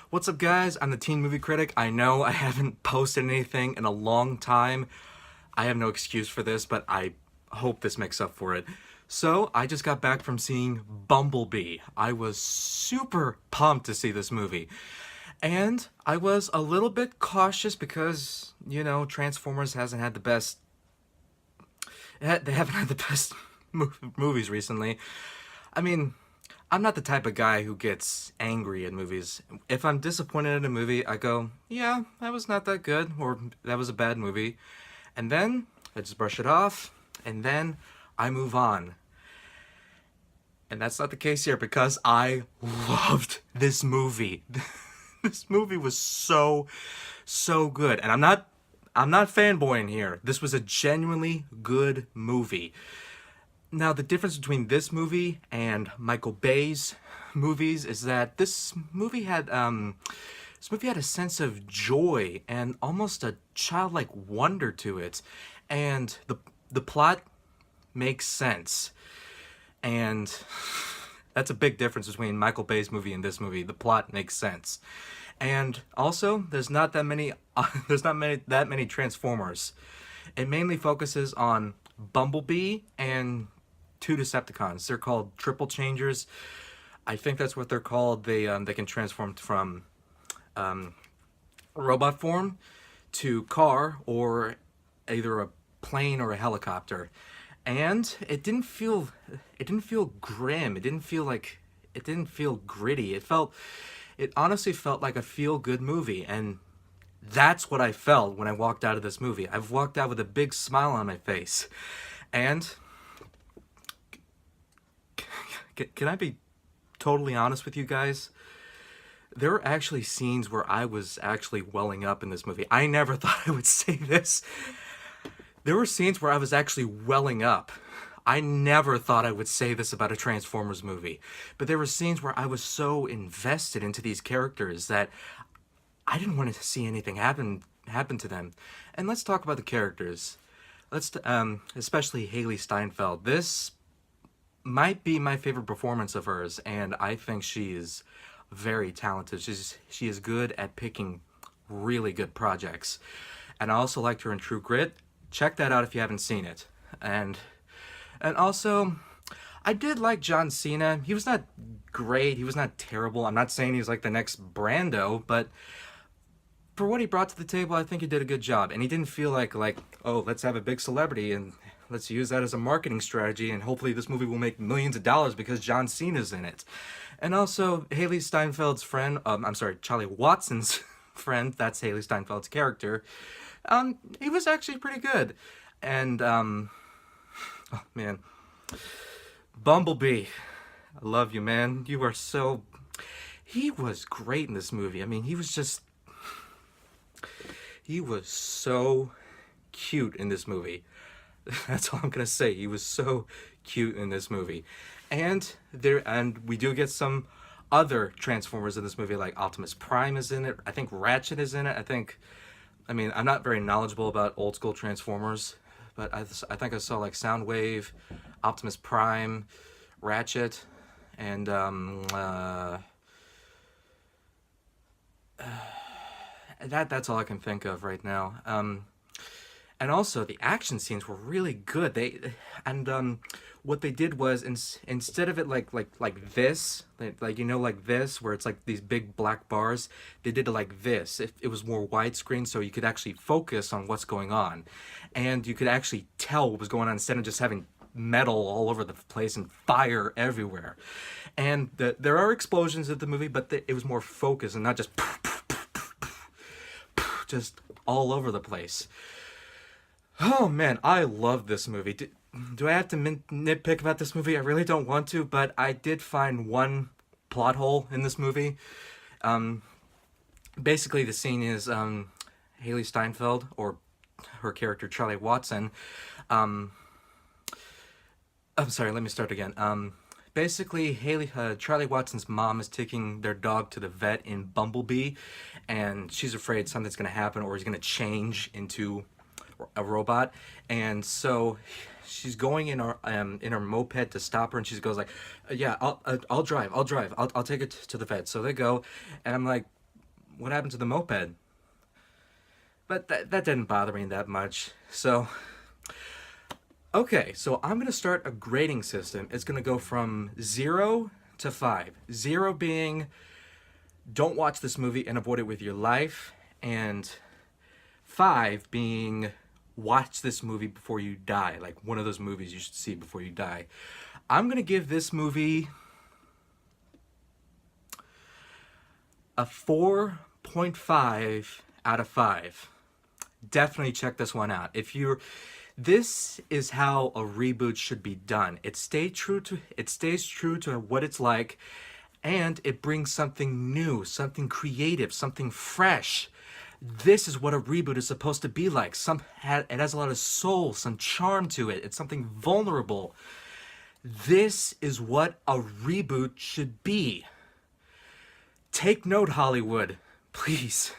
What's up, guys? I'm the Teen Movie Critic. I know I haven't posted anything in a long time. I have no excuse for this, but I hope this makes up for it. So, I just got back from seeing Bumblebee. I was super pumped to see this movie. And I was a little bit cautious because, Transformers hasn't had the best... They haven't had the best movies recently. I mean, I'm not the type of guy who gets angry at movies. If I'm disappointed in a movie, I go, yeah, that was not that good, or that was a bad movie. And then I just brush it off, and then I move on. And that's not the case here because I loved this movie. This movie was so good. And I'm not fanboying here. This was a genuinely good movie. Now, the difference between this movie and Michael Bay's movies is that this movie had a sense of joy and almost a childlike wonder to it, and the plot makes sense, and that's a big difference between Michael Bay's movie and this movie. The plot makes sense, and also there's not that many Transformers. It mainly focuses on Bumblebee and two Decepticons. They're called triple changers. I think that's what they're called. They can transform from robot form to car or either a plane or a helicopter. And it didn't feel grim. It didn't feel gritty. It honestly felt like a feel-good movie, and that's what I felt when I walked out of this movie. I've walked out with a big smile on my face. And can I be totally honest with you guys? There were actually scenes where I was actually welling up in this movie. I never thought I would say this. There were scenes where I was actually welling up. I never thought I would say this about a Transformers movie. But there were scenes where I was so invested into these characters that I didn't want to see anything happen to them. And let's talk about the characters. Especially Hailee Steinfeld. This might be my favorite performance of hers, and I think she is very talented. She is good at picking really good projects. And I also liked her in True Grit. Check that out if you haven't seen it. And also, I did like John Cena. He was not great. He was not terrible. I'm not saying he's like the next Brando, but for what he brought to the table, I think he did a good job. And he didn't feel like, oh, let's have a big celebrity and let's use that as a marketing strategy, and hopefully this movie will make millions of dollars because John Cena's in it. And also, Hailee Steinfeld's friend, Charlie Watson's friend, that's Hailee Steinfeld's character, he was actually pretty good. And, oh man, Bumblebee, I love you, man. He was great in this movie. I mean, he was so cute in this movie. That's all I'm gonna say. He was so cute in this movie. And we do get some other Transformers in this movie, like Optimus Prime is in it. I think Ratchet is in it. I'm not very knowledgeable about old school Transformers, but I think I saw like Soundwave, Optimus Prime, Ratchet, and that's all I can think of right now. And also, the action scenes were really good. What they did was instead of it like this, like this, where it's like these big black bars, they did it like this. It was more widescreen, so you could actually focus on what's going on, and you could actually tell what was going on instead of just having metal all over the place and fire everywhere. And there are explosions in the movie, but it was more focused and not just just all over the place. Oh man, I love this movie. Do I have to nitpick about this movie? I really don't want to, but I did find one plot hole in this movie. Basically, the scene is Hailee Steinfeld, or her character Charlie Watson. I'm sorry, let me start again. Basically, Charlie Watson's mom is taking their dog to the vet in Bumblebee, and she's afraid something's going to happen or he's going to change into a robot. And so she's going in her moped to stop her, and she goes like, yeah, I'll drive, I'll take it to the vet. So they go, and I'm like, what happened to the moped? But that didn't bother me that much. So, okay, so I'm going to start a grading system. It's going to go from 0 to 5. 0 being, don't watch this movie and avoid it with your life. And 5 being, watch this movie before you die. Like one of those movies you should see before you die. I'm going to give this movie a 4.5 out of 5. Definitely check this one out. This is how a reboot should be done. It stays true to what it's like, and it brings something new, something creative, something fresh. This is what a reboot is supposed to be like. It has a lot of soul, some charm to it. It's something vulnerable. This is what a reboot should be. Take note, Hollywood, please.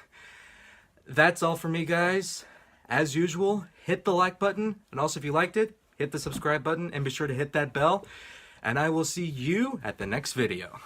That's all for me, guys. As usual, hit the like button, and also if you liked it, hit the subscribe button and be sure to hit that bell, and I will see you at the next video.